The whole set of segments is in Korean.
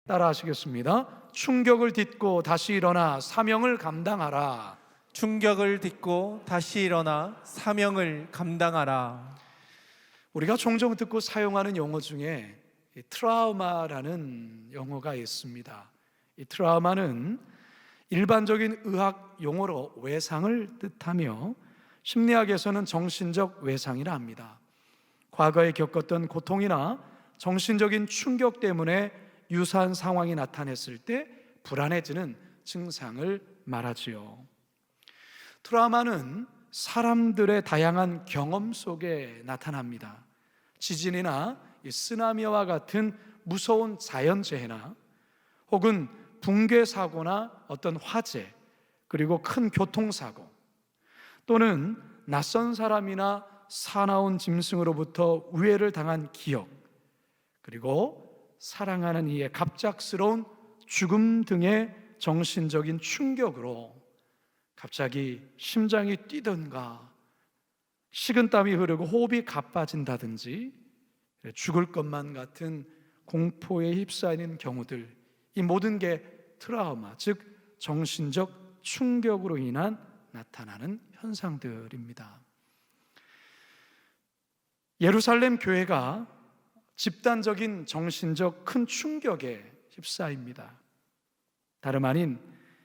따라 하시겠습니다. 충격을 딛고 다시 일어나 사명을 감당하라. 충격을 딛고 다시 일어나 사명을 감당하라. 우리가 종종 듣고 사용하는 용어 중에 이 트라우마라는 용어가 있습니다. 이 트라우마는 일반적인 의학 용어로 외상을 뜻하며 심리학에서는 정신적 외상이라 합니다. 과거에 겪었던 고통이나 정신적인 충격 때문에 유사한 상황이 나타났을 때 불안해지는 증상을 말하지요. 트라우마는 사람들의 다양한 경험 속에 나타납니다. 지진이나 쓰나미와 같은 무서운 자연재해나 혹은 붕괴 사고나 어떤 화재, 그리고 큰 교통사고, 또는 낯선 사람이나 사나운 짐승으로부터 우애를 당한 기억, 그리고 사랑하는 이의 갑작스러운 죽음 등의 정신적인 충격으로 갑자기 심장이 뛰던가 식은땀이 흐르고 호흡이 가빠진다든지 죽을 것만 같은 공포에 휩싸이는 경우들, 이 모든 게 트라우마, 즉 정신적 충격으로 인한 나타나는 현상들입니다. 예루살렘 교회가 집단적인 정신적 큰 충격에 휩싸입니다. 다름 아닌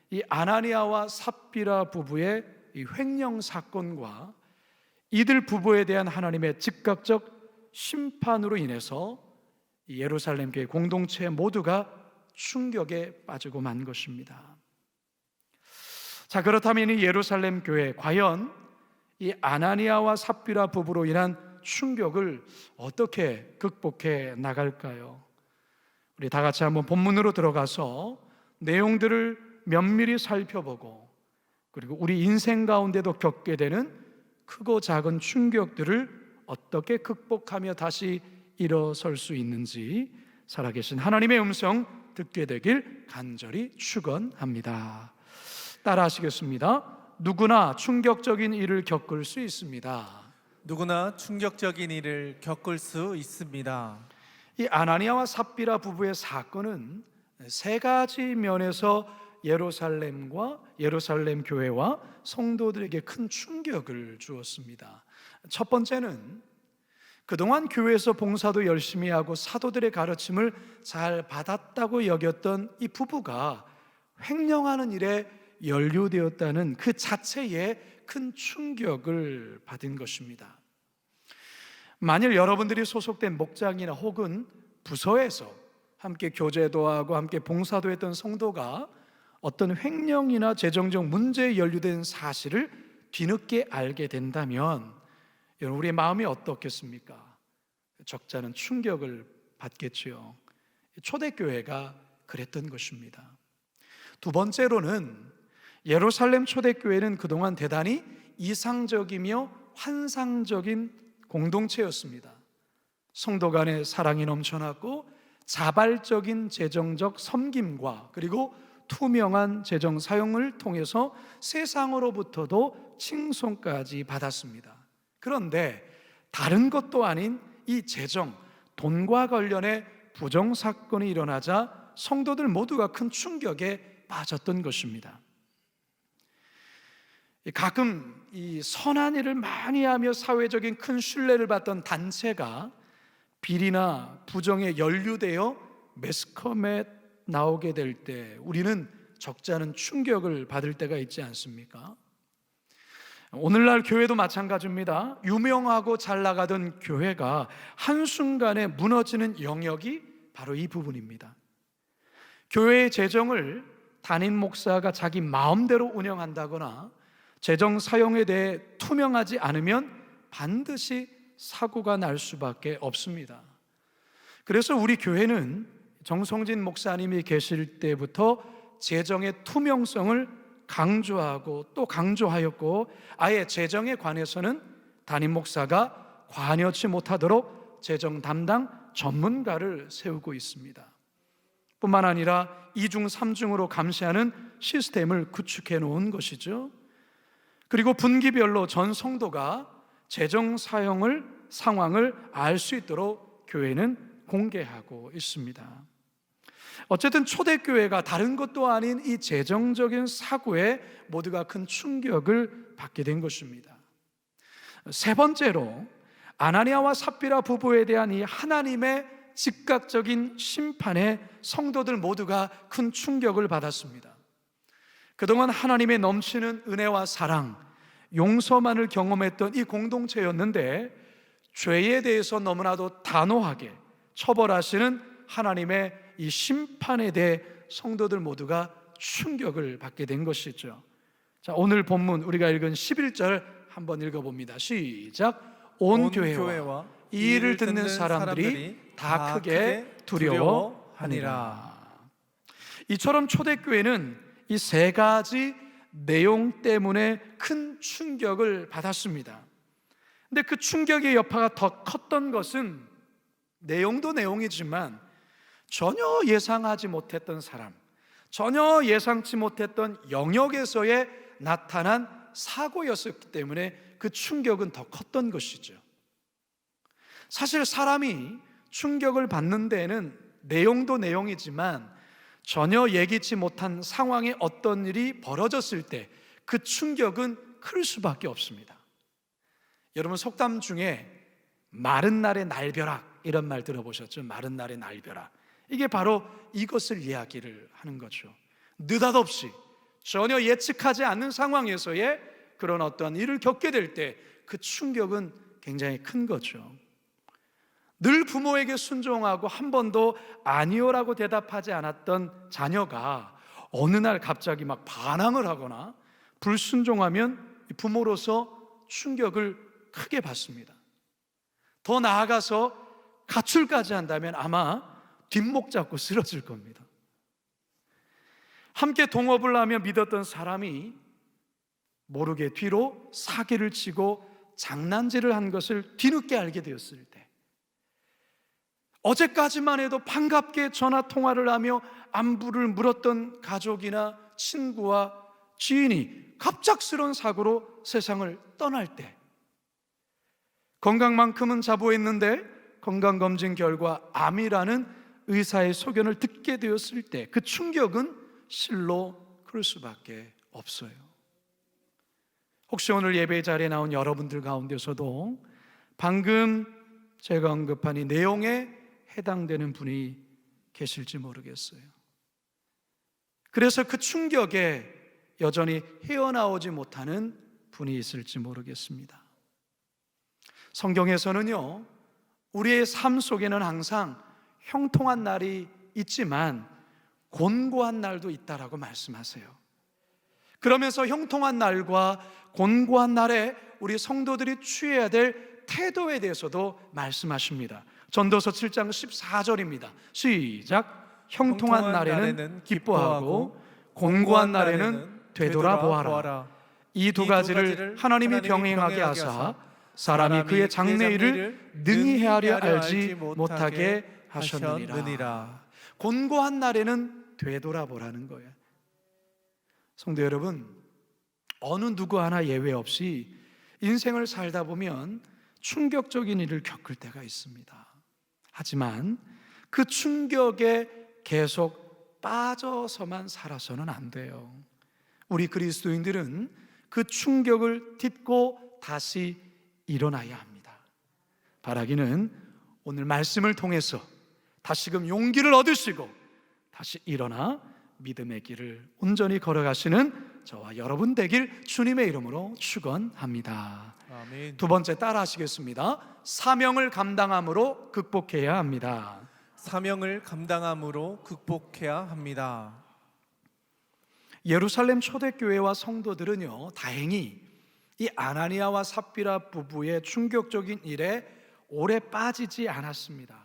이 아나니아와 삽비라 부부의 이 횡령 사건과 이들 부부에 대한 하나님의 즉각적 심판으로 인해서 이 예루살렘 교회 공동체 모두가 충격에 빠지고 만 것입니다. 자, 그렇다면 이 예루살렘 교회, 과연 이 아나니아와 삽비라 부부로 인한 충격을 어떻게 극복해 나갈까요? 우리 다 같이 한번 본문으로 들어가서 내용들을 면밀히 살펴보고, 그리고 우리 인생 가운데도 겪게 되는 크고 작은 충격들을 어떻게 극복하며 다시 일어설 수 있는지 살아계신 하나님의 음성 듣게 되길 간절히 축원합니다. 따라 하시겠습니다. 누구나 충격적인 일을 겪을 수 있습니다. 누구나 충격적인 일을 겪을 수 있습니다. 이 아나니아와 삽비라 부부의 사건은 세 가지 면에서 예루살렘과 예루살렘 교회와 성도들에게 큰 충격을 주었습니다. 첫 번째는 그동안 교회에서 봉사도 열심히 하고 사도들의 가르침을 잘 받았다고 여겼던 이 부부가 횡령하는 일에 연루되었다는 그 자체에 큰 충격을 받은 것입니다. 만일 여러분들이 소속된 목장이나 혹은 부서에서 함께 교제도 하고 함께 봉사도 했던 성도가 어떤 횡령이나 재정적 문제에 연루된 사실을 뒤늦게 알게 된다면 여러분, 우리의 마음이 어떻겠습니까? 적잖은 충격을 받겠지요. 초대교회가 그랬던 것입니다. 두 번째로는 예루살렘 초대교회는 그동안 대단히 이상적이며 환상적인 공동체였습니다. 성도 간의 사랑이 넘쳐났고 자발적인 재정적 섬김과 그리고 투명한 재정 사용을 통해서 세상으로부터도 칭송까지 받았습니다. 그런데 다른 것도 아닌 이 재정, 돈과 관련해 부정사건이 일어나자 성도들 모두가 큰 충격에 빠졌던 것입니다. 가끔 이 선한 일을 많이 하며 사회적인 큰 신뢰를 받던 단체가 비리나 부정에 연루되어 매스컴에 나오게 될 때 우리는 적잖은 충격을 받을 때가 있지 않습니까? 오늘날 교회도 마찬가지입니다. 유명하고 잘 나가던 교회가 한순간에 무너지는 영역이 바로 이 부분입니다. 교회의 재정을 담임 목사가 자기 마음대로 운영한다거나 재정 사용에 대해 투명하지 않으면 반드시 사고가 날 수밖에 없습니다. 그래서 우리 교회는 정성진 목사님이 계실 때부터 재정의 투명성을 강조하고 또 강조하였고, 아예 재정에 관해서는 담임 목사가 관여치 못하도록 재정 담당 전문가를 세우고 있습니다. 뿐만 아니라 2중 3중으로 감시하는 시스템을 구축해 놓은 것이죠. 그리고 분기별로 전 성도가 재정 상황을 알 수 있도록 교회는 공개하고 있습니다. 어쨌든 초대교회가 다른 것도 아닌 이 재정적인 사고에 모두가 큰 충격을 받게 된 것입니다. 세 번째로 아나니아와 삽비라 부부에 대한 이 하나님의 즉각적인 심판에 성도들 모두가 큰 충격을 받았습니다. 그동안 하나님의 넘치는 은혜와 사랑, 용서만을 경험했던 이 공동체였는데 죄에 대해서 너무나도 단호하게 처벌하시는 하나님의 이 심판에 대해 성도들 모두가 충격을 받게 된 것이죠. 자, 오늘 본문 우리가 읽은 11절 한번 읽어봅니다. 시작. 온 교회와 이 일을 듣는 사람들이 다 크게 두려워하니라. 이처럼 초대교회는 이 세 가지 내용 때문에 큰 충격을 받았습니다. 근데 그 충격의 여파가 더 컸던 것은 내용도 내용이지만 전혀 예상하지 못했던 사람, 전혀 예상치 못했던 영역에서의 나타난 사고였기 때문에 그 충격은 더 컸던 것이죠. 사실 사람이 충격을 받는 데에는 내용도 내용이지만 전혀 예기치 못한 상황에 어떤 일이 벌어졌을 때 그 충격은 클 수밖에 없습니다. 여러분, 속담 중에 마른 날의 날벼락 이런 말 들어보셨죠? 마른 날의 날벼락. 이게 바로 이것을 이야기를 하는 거죠. 느닷없이 전혀 예측하지 않는 상황에서의 그런 어떤 일을 겪게 될 때 그 충격은 굉장히 큰 거죠. 늘 부모에게 순종하고 한 번도 아니요라고 대답하지 않았던 자녀가 어느 날 갑자기 막 반항을 하거나 불순종하면 부모로서 충격을 크게 받습니다. 더 나아가서 가출까지 한다면 아마 뒷목 잡고 쓰러질 겁니다. 함께 동업을 하며 믿었던 사람이 모르게 뒤로 사기를 치고 장난질을 한 것을 뒤늦게 알게 되었을 때, 어제까지만 해도 반갑게 전화 통화를 하며 안부를 물었던 가족이나 친구와 지인이 갑작스러운 사고로 세상을 떠날 때, 건강만큼은 자부했는데 건강검진 결과 암이라는 의사의 소견을 듣게 되었을 때 그 충격은 실로 그럴 수밖에 없어요. 혹시 오늘 예배 자리에 나온 여러분들 가운데서도 방금 제가 언급한 이 내용에 해당되는 분이 계실지 모르겠어요. 그래서 그 충격에 여전히 헤어나오지 못하는 분이 있을지 모르겠습니다. 성경에서는요, 우리의 삶 속에는 항상 형통한 날이 있지만 곤고한 날도 있다라고 말씀하세요. 그러면서 형통한 날과 곤고한 날에 우리 성도들이 취해야 될 태도에 대해서도 말씀하십니다. 전도서 7장 14절입니다. 시작. 형통한 날에는 기뻐하고 곤고한 날에는 되돌아보아라. 이 두 가지를 하나님이 병행하게 하사 사람이 그의 장래일을 능히 헤아려 알지 못하게 하셨느니라. 곤고한 날에는 되돌아보라는 거예요. 성도 여러분, 어느 누구 하나 예외 없이 인생을 살다 보면 충격적인 일을 겪을 때가 있습니다. 하지만 그 충격에 계속 빠져서만 살아서는 안 돼요. 우리 그리스도인들은 그 충격을 딛고 다시 일어나야 합니다. 바라기는 오늘 말씀을 통해서 다시금 용기를 얻으시고 다시 일어나 믿음의 길을 온전히 걸어가시는 저와 여러분 되길 주님의 이름으로 축원합니다. 아멘. 두 번째 따라 하시겠습니다. 사명을 감당함으로 극복해야 합니다. 사명을 감당함으로 극복해야 합니다. 예루살렘 초대교회와 성도들은요, 다행히 이 아나니아와 삽비라 부부의 충격적인 일에 오래 빠지지 않았습니다.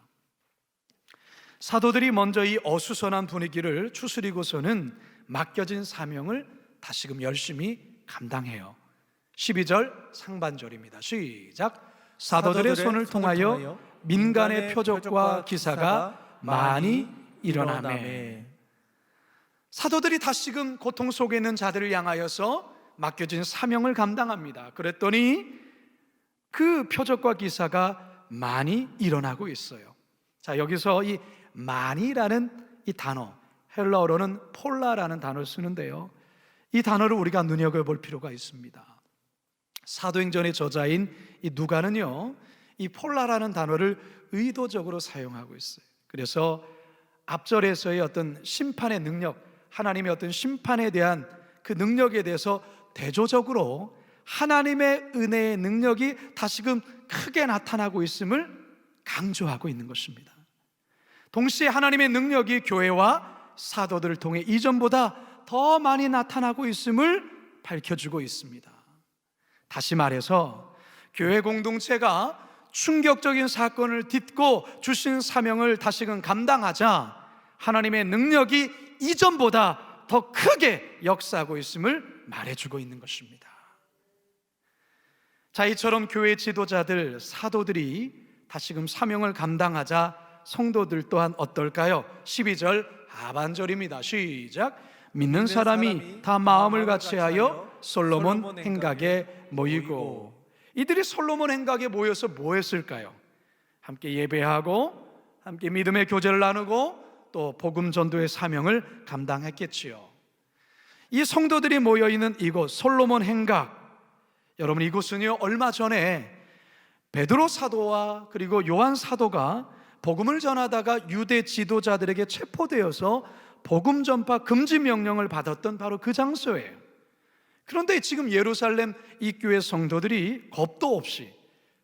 사도들이 먼저 이 어수선한 분위기를 추스리고서는 맡겨진 사명을 다시금 열심히 감당해요. 12절 상반절입니다. 시작. 사도들의 손을 통하여 민간의 표적과 기사가 많이 일어나매. 사도들이 다시금 고통 속에 있는 자들을 향하여서 맡겨진 사명을 감당합니다. 그랬더니 그 표적과 기사가 많이 일어나고 있어요. 자, 여기서 이 많이라는 이 단어, 헬라어로는 폴라라는 단어를 쓰는데요, 이 단어를 우리가 눈여겨볼 필요가 있습니다. 사도행전의 저자인 이 누가는요, 이 폴라라는 단어를 의도적으로 사용하고 있어요. 그래서 앞절에서의 어떤 심판의 능력, 하나님의 어떤 심판에 대한 그 능력에 대해서 대조적으로 하나님의 은혜의 능력이 다시금 크게 나타나고 있음을 강조하고 있는 것입니다. 동시에 하나님의 능력이 교회와 사도들을 통해 이전보다 더 많이 나타나고 있음을 밝혀주고 있습니다. 다시 말해서 교회 공동체가 충격적인 사건을 딛고 주신 사명을 다시금 감당하자 하나님의 능력이 이전보다 더 크게 역사하고 있음을 말해주고 있는 것입니다. 자, 이처럼 교회 지도자들, 사도들이 다시금 사명을 감당하자 성도들 또한 어떨까요? 12절 하반절입니다. 시작. 믿는 사람이 다 마음을 같이하여 솔로몬 행각에 모이고. 이들이 솔로몬 행각에 모여서 뭐 했을까요? 함께 예배하고 함께 믿음의 교제를 나누고 또 복음 전도의 사명을 감당했겠지요. 이 성도들이 모여있는 이곳 솔로몬 행각, 여러분 이곳은요, 얼마 전에 베드로 사도와 그리고 요한 사도가 복음을 전하다가 유대 지도자들에게 체포되어서 복음 전파 금지 명령을 받았던 바로 그 장소예요. 그런데 지금 예루살렘 이 교회 성도들이 겁도 없이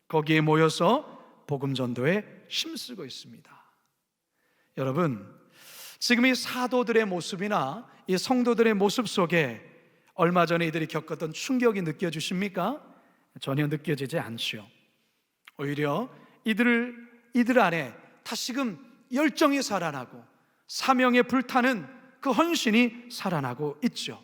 거기에 모여서 복음 전도에 힘쓰고 있습니다. 여러분, 지금 이 사도들의 모습이나 이 성도들의 모습 속에 얼마 전에 이들이 겪었던 충격이 느껴지십니까? 전혀 느껴지지 않죠. 오히려 이들 안에 다시금 열정이 살아나고 사명에 불타는 그 헌신이 살아나고 있죠.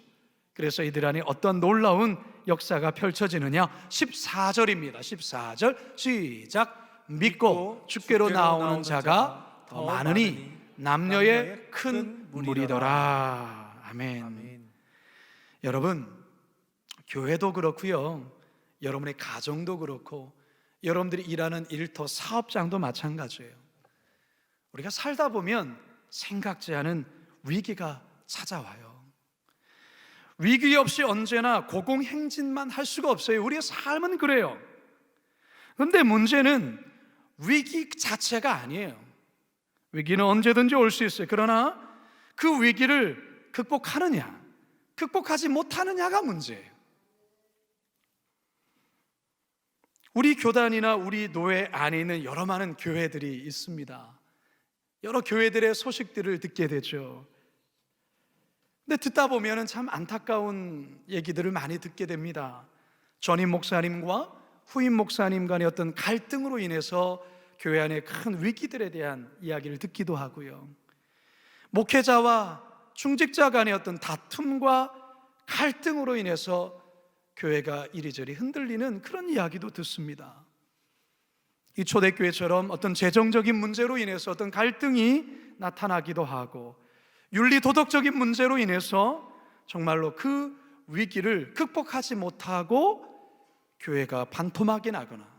그래서 이들 안에 어떤 놀라운 역사가 펼쳐지느냐? 14절입니다. 14절 시작. 믿고 주께로 나오는 자가 더 많으니 남녀의 큰 무리더라. 아멘. 여러분, 교회도 그렇고요, 여러분의 가정도 그렇고 여러분들이 일하는 일터, 사업장도 마찬가지예요. 우리가 살다 보면 생각지 않은 위기가 찾아와요. 위기 없이 언제나 고공행진만 할 수가 없어요. 우리의 삶은 그래요. 그런데 문제는 위기 자체가 아니에요. 위기는 언제든지 올 수 있어요. 그러나 그 위기를 극복하느냐, 극복하지 못하느냐가 문제예요. 우리 교단이나 우리 노회 안에 있는 여러 많은 교회들이 있습니다. 여러 교회들의 소식들을 듣게 되죠. 근데 듣다 보면 참 안타까운 얘기들을 많이 듣게 됩니다. 전임 목사님과 후임 목사님 간의 어떤 갈등으로 인해서 교회 안에 큰 위기들에 대한 이야기를 듣기도 하고요, 목회자와 중직자 간의 어떤 다툼과 갈등으로 인해서 교회가 이리저리 흔들리는 그런 이야기도 듣습니다. 이 초대교회처럼 어떤 재정적인 문제로 인해서 어떤 갈등이 나타나기도 하고, 윤리도덕적인 문제로 인해서 정말로 그 위기를 극복하지 못하고 교회가 반토막이 나거나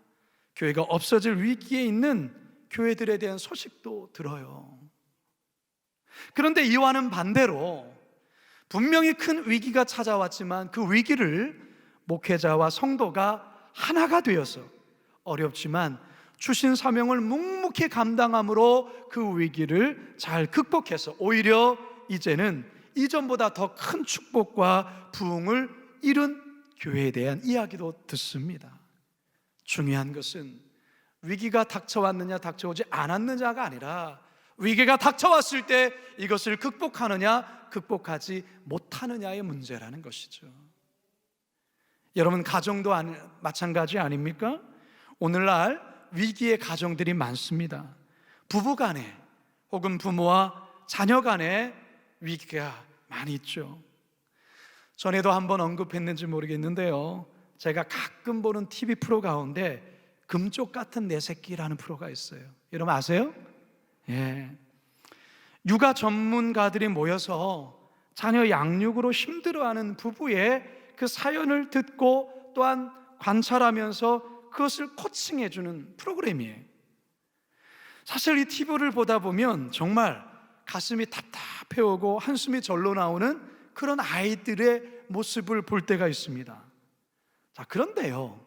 교회가 없어질 위기에 있는 교회들에 대한 소식도 들어요. 그런데 이와는 반대로 분명히 큰 위기가 찾아왔지만 그 위기를 목회자와 성도가 하나가 되어서 어렵지만 주신 사명을 묵묵히 감당함으로 그 위기를 잘 극복해서 오히려 이제는 이전보다 더 큰 축복과 부흥을 이룬 교회에 대한 이야기도 듣습니다. 중요한 것은 위기가 닥쳐왔느냐 닥쳐오지 않았느냐가 아니라 위기가 닥쳐왔을 때 이것을 극복하느냐 극복하지 못하느냐의 문제라는 것이죠. 여러분, 가정도 마찬가지 아닙니까? 오늘날 위기의 가정들이 많습니다. 부부 간에 혹은 부모와 자녀 간에 위기가 많이 있죠. 전에도 한번 언급했는지 모르겠는데요, 제가 가끔 보는 TV 프로 가운데 금쪽 같은 내 새끼라는 프로가 있어요. 여러분 아세요? 예. 육아 전문가들이 모여서 자녀 양육으로 힘들어하는 부부의 그 사연을 듣고 또한 관찰하면서 그것을 코칭해주는 프로그램이에요. 사실 이 TV를 보다 보면 정말 가슴이 답답해오고 한숨이 절로 나오는 그런 아이들의 모습을 볼 때가 있습니다. 자, 그런데요,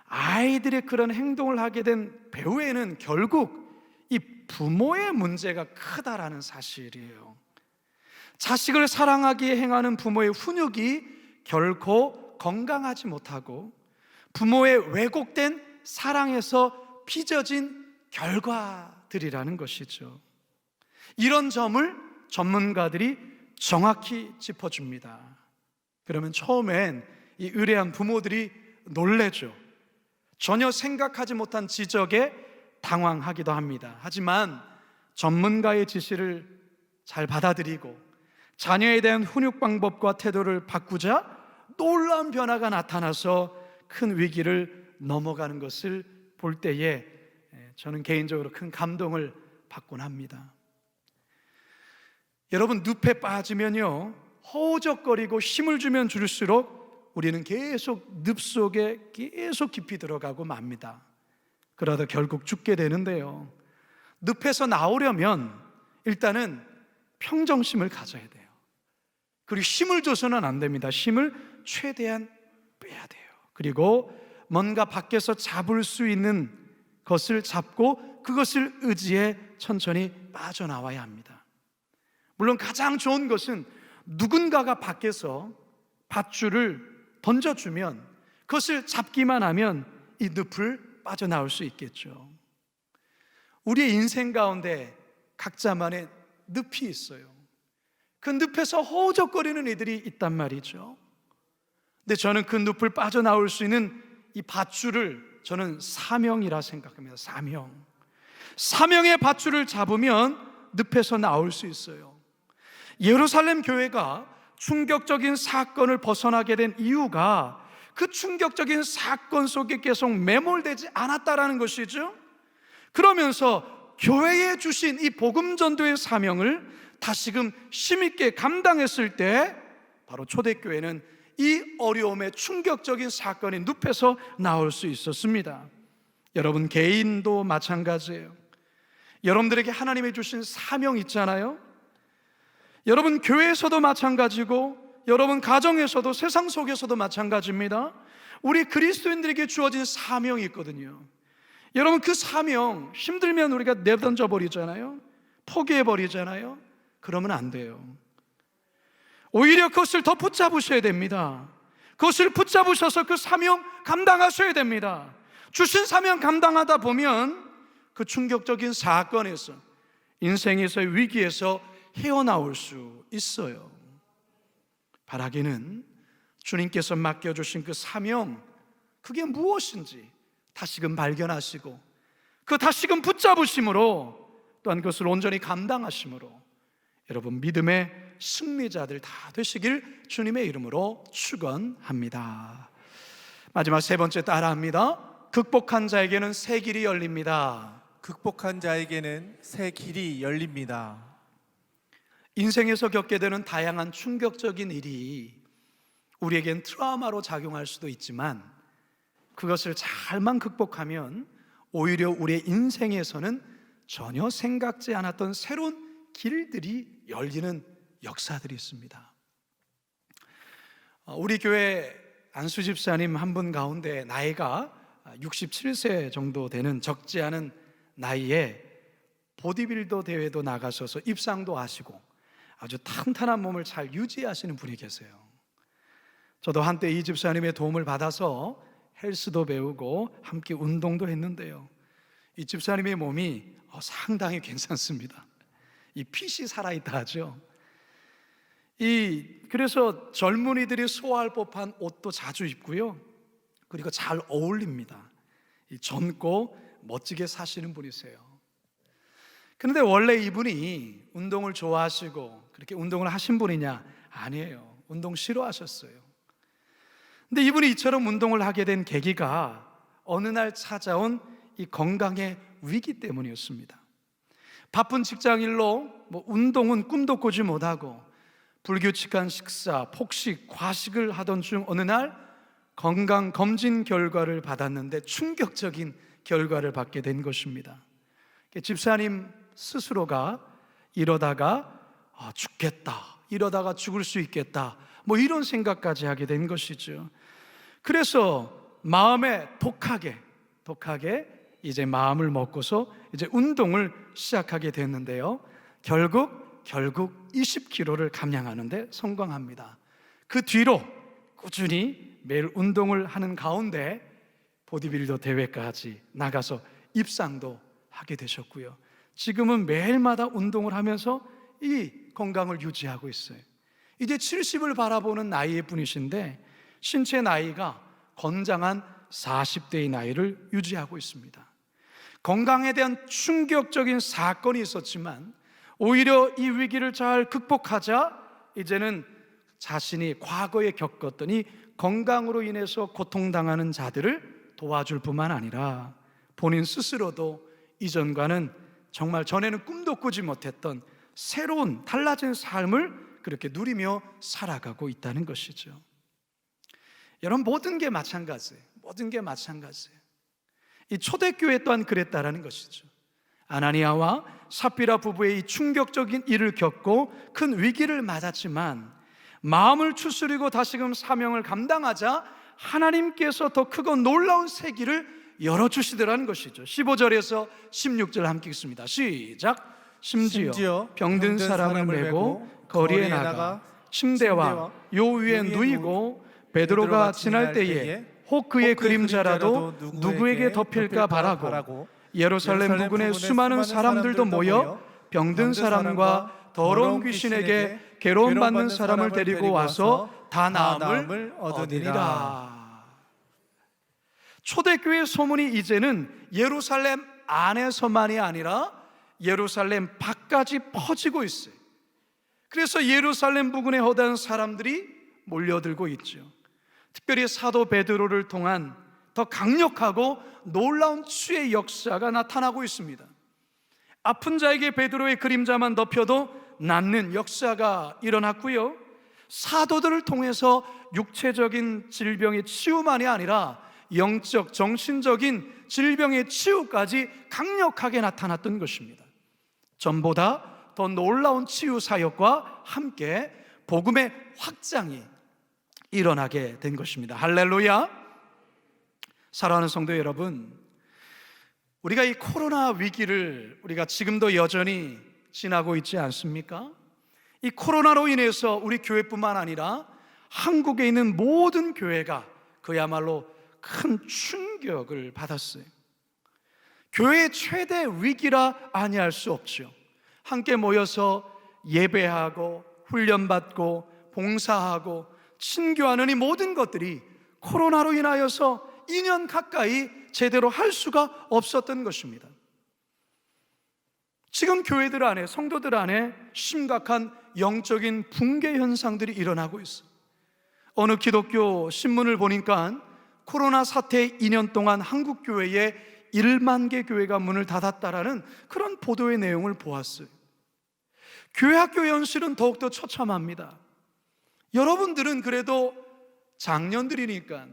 아이들이 그런 행동을 하게 된 배후에는 결국 이 부모의 문제가 크다라는 사실이에요. 자식을 사랑하기에 행하는 부모의 훈육이 결코 건강하지 못하고 부모의 왜곡된 사랑에서 빚어진 결과들이라는 것이죠. 이런 점을 전문가들이 정확히 짚어줍니다. 그러면 처음엔 이 의뢰한 부모들이 놀래죠. 전혀 생각하지 못한 지적에 당황하기도 합니다. 하지만 전문가의 지시를 잘 받아들이고 자녀에 대한 훈육 방법과 태도를 바꾸자 놀라운 변화가 나타나서 큰 위기를 넘어가는 것을 볼 때에 저는 개인적으로 큰 감동을 받곤 합니다. 여러분, 늪에 빠지면요, 허우적거리고 힘을 주면 줄수록 우리는 계속 늪 속에 계속 깊이 들어가고 맙니다. 그러다 결국 죽게 되는데요, 늪에서 나오려면 일단은 평정심을 가져야 돼요. 그리고 힘을 줘서는 안 됩니다. 힘을 최대한 빼야 돼요. 그리고 뭔가 밖에서 잡을 수 있는 것을 잡고 그것을 의지해 천천히 빠져나와야 합니다. 물론 가장 좋은 것은 누군가가 밖에서 밧줄을 던져주면 그것을 잡기만 하면 이 늪을 빠져나올 수 있겠죠. 우리의 인생 가운데 각자만의 늪이 있어요. 그 늪에서 허우적거리는 이들이 있단 말이죠. 근데 저는 그 늪을 빠져나올 수 있는 이 밧줄을 저는 사명이라 생각합니다. 사명의 밧줄을 잡으면 늪에서 나올 수 있어요. 예루살렘 교회가 충격적인 사건을 벗어나게 된 이유가 그 충격적인 사건 속에 계속 매몰되지 않았다라는 것이죠. 그러면서 교회에 주신 이 복음 전도의 사명을 다시금 힘있게 감당했을 때 바로 초대교회는 이 어려움의 충격적인 사건이 늪에서 나올 수 있었습니다. 여러분 개인도 마찬가지예요. 여러분들에게 하나님이 주신 사명 있잖아요. 여러분 교회에서도 마찬가지고 여러분 가정에서도 세상 속에서도 마찬가지입니다. 우리 그리스도인들에게 주어진 사명이 있거든요. 여러분 그 사명 힘들면 우리가 내던져 버리잖아요. 포기해 버리잖아요. 그러면 안 돼요. 오히려 그것을 더 붙잡으셔야 됩니다. 그것을 붙잡으셔서 그 사명 감당하셔야 됩니다. 주신 사명 감당하다 보면 그 충격적인 사건에서 인생에서의 위기에서 헤어나올 수 있어요. 바라기는 주님께서 맡겨주신 그 사명, 그게 무엇인지 다시금 발견하시고 그 다시금 붙잡으심으로 또한 그것을 온전히 감당하심으로 여러분 믿음의 승리자들 다 되시길 주님의 이름으로 축원합니다. 마지막 세 번째 따라합니다. 극복한 자에게는 새 길이 열립니다. 극복한 자에게는 새 길이 열립니다. 인생에서 겪게 되는 다양한 충격적인 일이 우리에겐 트라우마로 작용할 수도 있지만 그것을 잘만 극복하면 오히려 우리의 인생에서는 전혀 생각지 않았던 새로운 길들이 열리는 역사들이 있습니다. 우리 교회 안수 집사님 한 분 가운데 나이가 67세 정도 되는 적지 않은 나이에 보디빌더 대회도 나가셔서 입상도 하시고 아주 탄탄한 몸을 잘 유지하시는 분이 계세요. 저도 한때 이 집사님의 도움을 받아서 헬스도 배우고 함께 운동도 했는데요, 이 집사님의 몸이 상당히 괜찮습니다. 이 핏이 살아있다 하죠. 그래서 젊은이들이 소화할 법한 옷도 자주 입고요, 그리고 잘 어울립니다. 젊고 멋지게 사시는 분이세요. 그런데 원래 이분이 운동을 좋아하시고 그렇게 운동을 하신 분이냐? 아니에요. 운동 싫어하셨어요. 근데 이분이 이처럼 운동을 하게 된 계기가 어느 날 찾아온 이 건강의 위기 때문이었습니다. 바쁜 직장일로 운동은 꿈도 꾸지 못하고 불규칙한 식사, 폭식, 과식을 하던 중 어느 날 건강검진 결과를 받았는데 충격적인 결과를 받게 된 것입니다. 집사님 스스로가 이러다가 죽겠다, 이러다가 죽을 수 있겠다, 뭐 이런 생각까지 하게 된 것이죠. 그래서 마음에 독하게 이제 마음을 먹고서 이제 운동을 시작하게 됐는데요. 결국 20kg를 감량하는데 성공합니다. 그 뒤로 꾸준히 매일 운동을 하는 가운데 보디빌더 대회까지 나가서 입상도 하게 되셨고요. 지금은 매일마다 운동을 하면서 이 건강을 유지하고 있어요. 이제 70을 바라보는 나이의 분이신데 신체 나이가 건장한 40대의 나이를 유지하고 있습니다. 건강에 대한 충격적인 사건이 있었지만 오히려 이 위기를 잘 극복하자 이제는 자신이 과거에 겪었던 이 건강으로 인해서 고통당하는 자들을 도와줄 뿐만 아니라 본인 스스로도 이전과는 정말 전에는 꿈도 꾸지 못했던 새로운 달라진 삶을 그렇게 누리며 살아가고 있다는 것이죠. 여러분, 모든 게 마찬가지예요. 이 초대교회 또한 그랬다라는 것이죠. 아나니아와 삽비라 부부의 이 충격적인 일을 겪고 큰 위기를 맞았지만 마음을 추스리고 다시금 사명을 감당하자 하나님께서 더 크고 놀라운 새 길을 열어주시더라는 것이죠. 15절에서 16절 함께 읽습니다. 시작. 심지어 병든 사람을 메고 거리에 나가 침대와 요 위에 누이고 베드로가 지날 때에 혹 그의 그림자라도 누구에게 덮일까 바라고 예루살렘 부근에 수많은 사람들도 모여 병든 사람과 더러운 귀신에게 괴로움받는 사람을 데리고 와서 다 나음을 얻으니라. 초대교회 소문이 이제는 예루살렘 안에서만이 아니라 예루살렘 밖까지 퍼지고 있어요. 그래서 예루살렘 부근에 허다한 사람들이 몰려들고 있죠. 특별히 사도 베드로를 통한 더 강력하고 놀라운 치유의 역사가 나타나고 있습니다. 아픈 자에게 베드로의 그림자만 덮여도 낫는 역사가 일어났고요. 사도들을 통해서 육체적인 질병의 치유만이 아니라 영적, 정신적인 질병의 치유까지 강력하게 나타났던 것입니다. 전보다 더 놀라운 치유 사역과 함께 복음의 확장이 일어나게 된 것입니다. 할렐루야. 사랑하는 성도 여러분, 우리가 이 코로나 위기를 우리가 지금도 여전히 지나고 있지 않습니까? 이 코로나로 인해서 우리 교회뿐만 아니라 한국에 있는 모든 교회가 그야말로 큰 충격을 받았어요. 교회의 최대 위기라 아니할 수 없죠. 함께 모여서 예배하고 훈련받고 봉사하고 친교하는 이 모든 것들이 코로나로 인하여서 2년 가까이 제대로 할 수가 없었던 것입니다. 지금 교회들 안에, 성도들 안에 심각한 영적인 붕괴 현상들이 일어나고 있어요. 어느 기독교 신문을 보니까 코로나 사태 2년 동안 한국 교회에 1만 개 교회가 문을 닫았다라는 그런 보도의 내용을 보았어요. 교회 학교 연실은 더욱더 처참합니다. 여러분들은 그래도 장년들이니까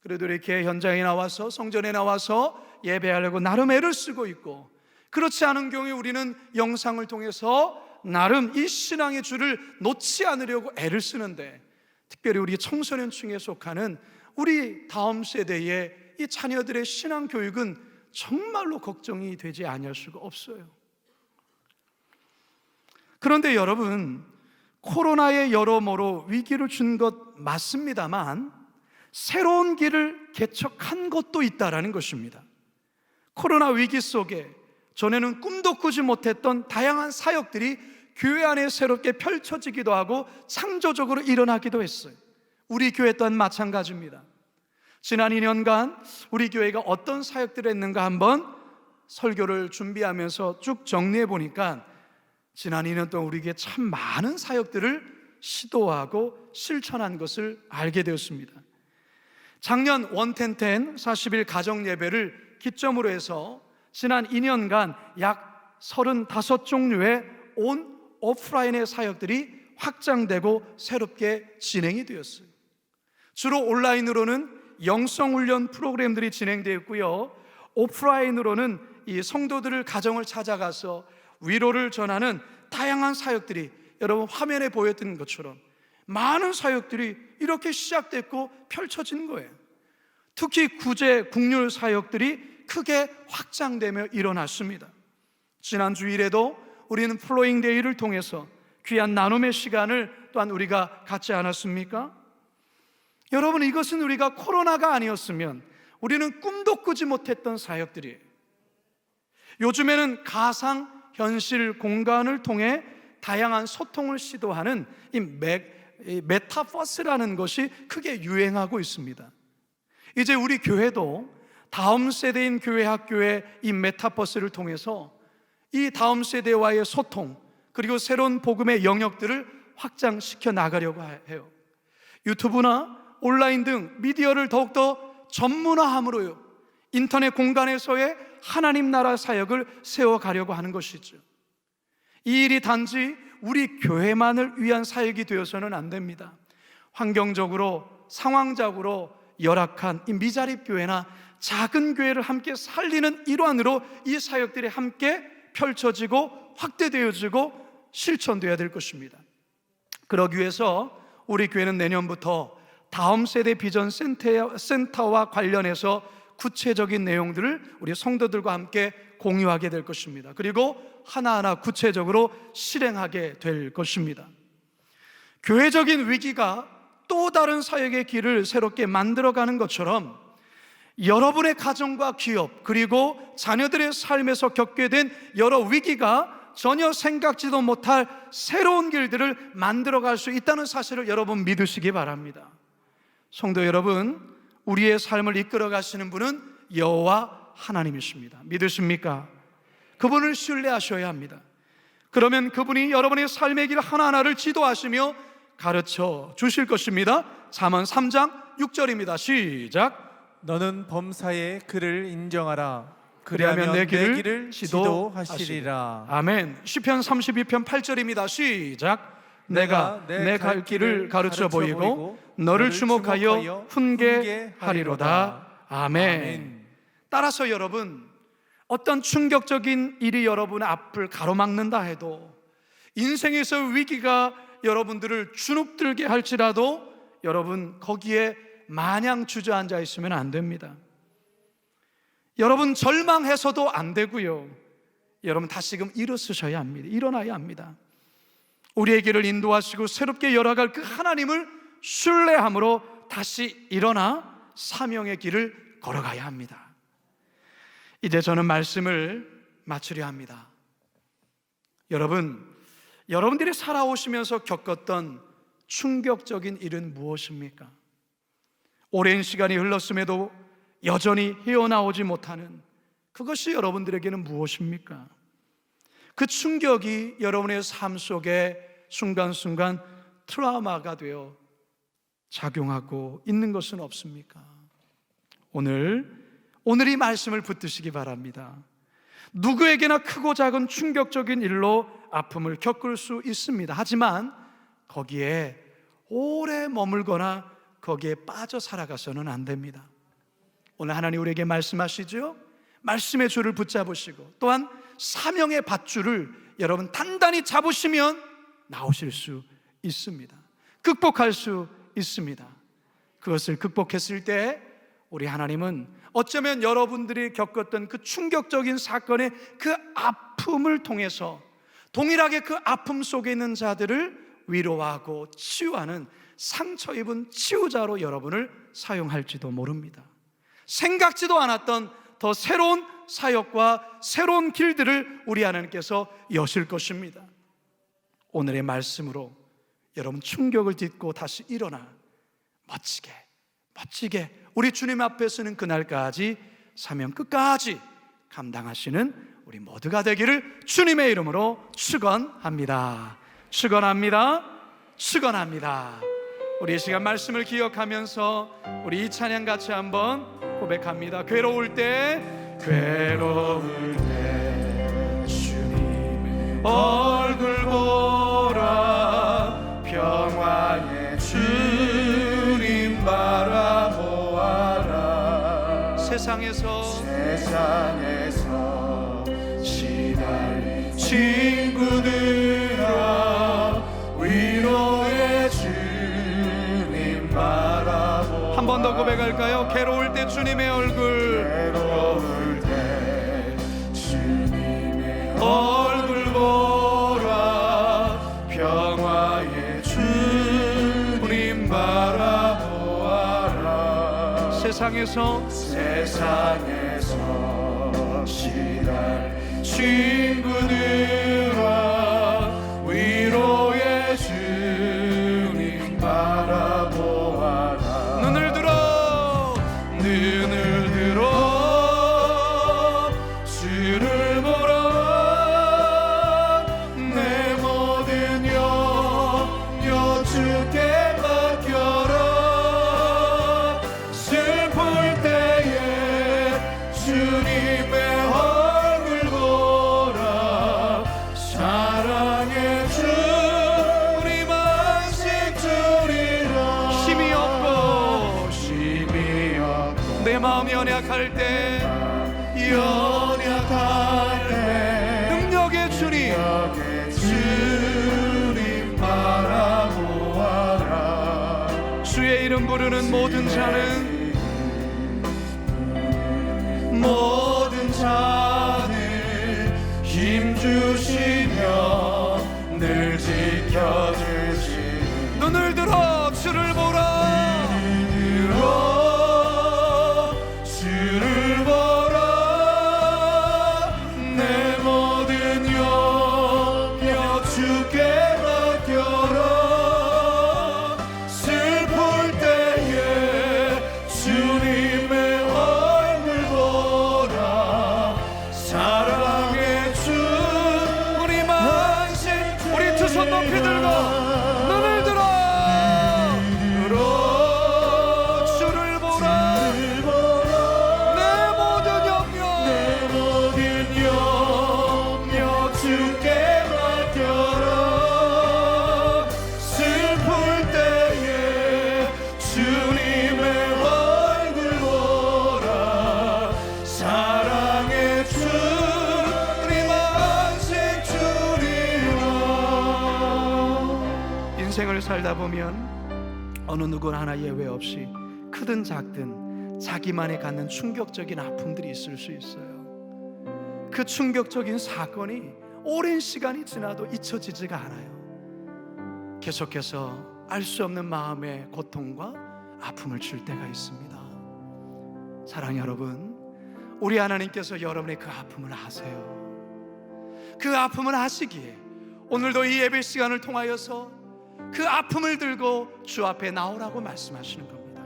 그래도 이렇게 현장에 나와서 성전에 나와서 예배하려고 나름 애를 쓰고 있고, 그렇지 않은 경우에 우리는 영상을 통해서 나름 이 신앙의 줄을 놓지 않으려고 애를 쓰는데, 특별히 우리 청소년층에 속하는 우리 다음 세대의 이 자녀들의 신앙 교육은 정말로 걱정이 되지 않을 수가 없어요. 그런데 여러분, 코로나에 여러모로 위기를 준 것 맞습니다만 새로운 길을 개척한 것도 있다라는 것입니다. 코로나 위기 속에 전에는 꿈도 꾸지 못했던 다양한 사역들이 교회 안에 새롭게 펼쳐지기도 하고 창조적으로 일어나기도 했어요. 우리 교회 또한 마찬가지입니다. 지난 2년간 우리 교회가 어떤 사역들을 했는가 한번 설교를 준비하면서 쭉 정리해 보니까 지난 2년 동안 우리 교회 참 많은 사역들을 시도하고 실천한 것을 알게 되었습니다. 작년 110 40일 가정 예배를 기점으로 해서 지난 2년간 약 35종류의 온 오프라인의 사역들이 확장되고 새롭게 진행이 되었어요. 주로 온라인으로는 영성훈련 프로그램들이 진행되었고요, 오프라인으로는 이 성도들을 가정을 찾아가서 위로를 전하는 다양한 사역들이 여러분 화면에 보였던 것처럼 많은 사역들이 이렇게 시작됐고 펼쳐진 거예요. 특히 구제, 국률 사역들이 크게 확장되며 일어났습니다. 지난 주일에도 우리는 플로잉 데이를 통해서 귀한 나눔의 시간을 또한 우리가 갖지 않았습니까? 여러분, 이것은 우리가 코로나가 아니었으면 우리는 꿈도 꾸지 못했던 사역들이에요. 요즘에는 가상 현실 공간을 통해 다양한 소통을 시도하는 이 메타버스라는 것이 크게 유행하고 있습니다. 이제 우리 교회도 다음 세대인 교회 학교의 이 메타버스를 통해서 이 다음 세대와의 소통, 그리고 새로운 복음의 영역들을 확장시켜 나가려고 해요. 유튜브나 온라인 등 미디어를 더욱더 전문화함으로요, 인터넷 공간에서의 하나님 나라 사역을 세워가려고 하는 것이죠. 이 일이 단지 우리 교회만을 위한 사역이 되어서는 안 됩니다. 환경적으로, 상황적으로 열악한 이 미자립 교회나 작은 교회를 함께 살리는 일환으로 이 사역들이 함께 펼쳐지고 확대되어지고 실천되어야 될 것입니다. 그러기 위해서 우리 교회는 내년부터 다음 세대 비전 센터와 관련해서 구체적인 내용들을 우리 성도들과 함께 공유하게 될 것입니다. 그리고 하나하나 구체적으로 실행하게 될 것입니다. 교회적인 위기가 또 다른 사역의 길을 새롭게 만들어가는 것처럼 여러분의 가정과 기업, 그리고 자녀들의 삶에서 겪게 된 여러 위기가 전혀 생각지도 못할 새로운 길들을 만들어갈 수 있다는 사실을 여러분 믿으시기 바랍니다. 성도 여러분, 우리의 삶을 이끌어 가시는 분은 여호와 하나님이십니다. 믿으십니까? 그분을 신뢰하셔야 합니다. 그러면 그분이 여러분의 삶의 길 하나하나를 지도하시며 가르쳐 주실 것입니다. 잠언 3장 6절입니다. 시작. 너는 범사에 그를 인정하라. 그리하면 내 길을 지도하시리라. 아멘. 시편 32편 8절입니다. 시작. 내가 내 갈 길을 가르쳐 보이고 너를 주목하여 훈계하리로다. 아멘. 따라서 여러분, 어떤 충격적인 일이 여러분의 앞을 가로막는다 해도, 인생에서 위기가 여러분들을 주눅들게 할지라도 여러분 거기에 마냥 주저앉아 있으면 안 됩니다. 여러분 절망해서도 안 되고요, 여러분 다시금 일어서셔야 합니다. 일어나야 합니다. 우리에게를 인도하시고 새롭게 열어갈 그 하나님을 신뢰함으로 다시 일어나 사명의 길을 걸어가야 합니다. 이제 저는 말씀을 마치려 합니다. 여러분들이 살아오시면서 겪었던 충격적인 일은 무엇입니까? 오랜 시간이 흘렀음에도 여전히 헤어나오지 못하는 그것이 여러분들에게는 무엇입니까? 그 충격이 여러분의 삶 속에 순간순간 트라우마가 되어 작용하고 있는 것은 없습니까? 오늘 이 말씀을 붙드시기 바랍니다. 누구에게나 크고 작은 충격적인 일로 아픔을 겪을 수 있습니다. 하지만 거기에 오래 머물거나 거기에 빠져 살아가서는 안 됩니다. 오늘 하나님 우리에게 말씀하시죠? 말씀의 줄을 붙잡으시고 또한 사명의 밧줄을 여러분 단단히 잡으시면 나오실 수 있습니다. 극복할 수 있습니다. 그것을 극복했을 때 우리 하나님은 어쩌면 여러분들이 겪었던 그 충격적인 사건의 그 아픔을 통해서 동일하게 그 아픔 속에 있는 자들을 위로하고 치유하는 상처 입은 치유자로 여러분을 사용할지도 모릅니다. 생각지도 않았던 더 새로운 사역과 새로운 길들을 우리 하나님께서 여실 것입니다. 오늘의 말씀으로 여러분 충격을 딛고 다시 일어나 멋지게 우리 주님 앞에 서는 그날까지 사명 끝까지 감당하시는 우리 모두가 되기를 주님의 이름으로 축원합니다. 우리 이 시간 말씀을 기억하면서 우리 이 찬양 같이 한번 고백합니다. 괴로울 때 주님의 얼굴 보라, 평화의 주님 바라보아라. 세상에서 시달린 친구들 고백할까요? 괴로울 때 주님의 얼굴, 괴로울 때 주님의 얼굴 보라. 평화의 주님 바라보아라. 세상에서 세상에서 시달 친구들아 위로의 주님 바라보아라. 눈을 들어 주를 보라. 내 모든 염려 주께 맡겨라. 슬플 때에 주님의 얼굴 보라. 사랑의 주 우리 만식 주리라. 힘이 없고 힘이 없고 내 마음이 연약할 때 연약할 때 능력의 주님, 능력의 주님 바라보아라. 주의 이름 부르는 모든 자는 힘 주시며 늘 지켜주시. 눈을 들어 주를 보라. 주를 보라. 내 모든 염려 주께 맡겨라. 슬플 때에 주님의 얼굴 보라. 사랑의 주 우리 만신 우리 두 손 높이 들고 눈을 들어 주를 보라. 내 모든 염려 주께 맡겨라. 슬플 때에 주님의 얼굴 보라. 사랑의 주 우리 만식 주리라. 인생을 살다 보면 어느 누구나 하나 예외 없이 크든 작든 자기만이 갖는 충격적인 아픔들이 있을 수 있어요. 그 충격적인 사건이 오랜 시간이 지나도 잊혀지지가 않아요. 계속해서 알 수 없는 마음의 고통과 아픔을 줄 때가 있습니다. 사랑하는 여러분, 우리 하나님께서 여러분의 그 아픔을 아세요. 그 아픔을 아시기에 오늘도 이 예배 시간을 통하여서 그 아픔을 들고 주 앞에 나오라고 말씀하시는 겁니다.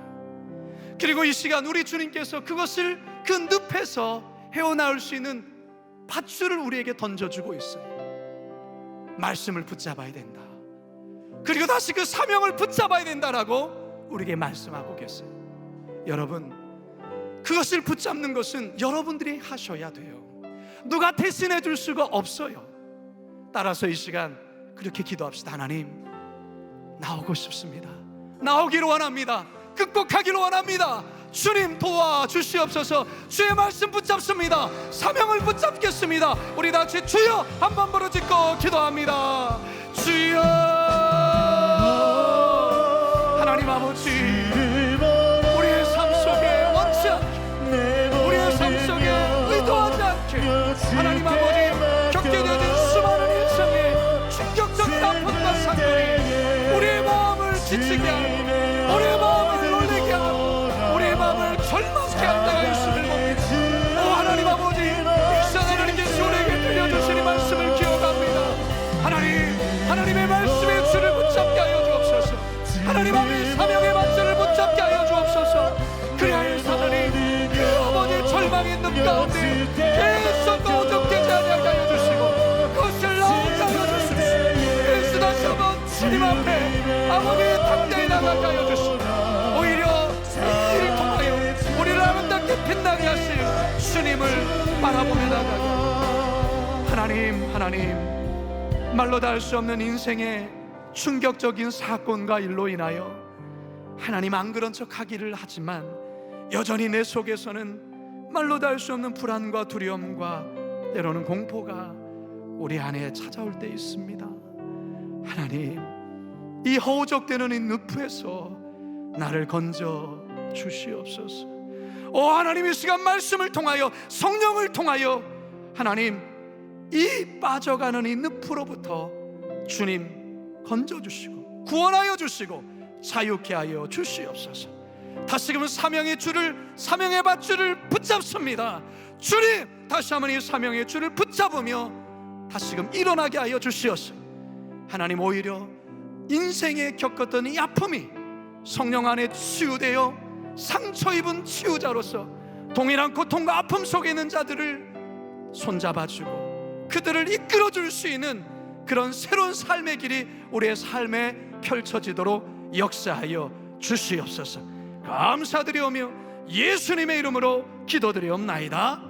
그리고 이 시간 우리 주님께서 그것을 그 늪에서 헤어나올 수 있는 밧줄을 우리에게 던져주고 있어요. 말씀을 붙잡아야 된다. 그리고 다시 그 사명을 붙잡아야 된다라고 우리에게 말씀하고 계세요. 여러분, 그것을 붙잡는 것은 여러분들이 하셔야 돼요. 누가 대신해 줄 수가 없어요. 따라서 이 시간 그렇게 기도합시다. 하나님, 나오고 싶습니다. 나오기를 원합니다. 극복하기를 원합니다. 주님 도와주시옵소서. 주의 말씀 붙잡습니다. 사명을 붙잡겠습니다. 우리 다 같이 주여 한번 부르짖고 기도합니다. 주여. 하나님 아버지, 우리의 삶 속에 원치 않게, 우리의 삶 속에 의도하지 않게 하나님 아버지 겪게 되는 수많은 일상의 충격적 아픔과 사건이 우리의 마음을 지치게 하고 우리의 마음을 놀라게 하고 우리의 마음을 절망케 할 때가 있음을 봅니다. 오 하나님 아버지, 이시간 하나님께서 우리에게 들려주시는 말씀을 기억합니다. 하나님의 말씀에 주를 붙잡게 하여 주옵소서. 하나님 아버지 사명의 만전을 붙잡게 하여 주옵소서. 그리하여서 하나님 그 아버지 절망의 늪 가운데 계속 어둡게 하게 하여 주시고 그것을 나오게 하여 주시고 그래서 다시 한번 주님 앞에 아버지 당대에 나가게 하여 주시고 오히려 이 일을 통하여 우리를 아름답게 빛나게 하실 주님을 바라보며 나가게. 하나님 말로 다 할 수 없는 인생의 충격적인 사건과 일로 인하여 하나님 안 그런 척 하기를 하지만 여전히 내 속에서는 말로 다 할 수 없는 불안과 두려움과 때로는 공포가 우리 안에 찾아올 때 있습니다. 하나님, 이 허우적대는 이 늪에서 나를 건져 주시옵소서. 오 하나님, 이 시간 말씀을 통하여, 성령을 통하여 하나님, 이 빠져가는 이 늪으로부터 주님 건져주시고 구원하여 주시고 자유케 하여 주시옵소서. 다시금 사명의 줄을, 사명의 밧줄을 붙잡습니다. 주님, 다시 한번 이 사명의 줄을 붙잡으며 다시금 일어나게 하여 주시옵소서. 하나님, 오히려 인생에 겪었던 이 아픔이 성령 안에 치유되어 상처 입은 치유자로서 동일한 고통과 아픔 속에 있는 자들을 손잡아주고 그들을 이끌어줄 수 있는 그런 새로운 삶의 길이 우리의 삶에 펼쳐지도록 역사하여 주시옵소서. 감사드리오며 예수님의 이름으로 기도드리옵나이다.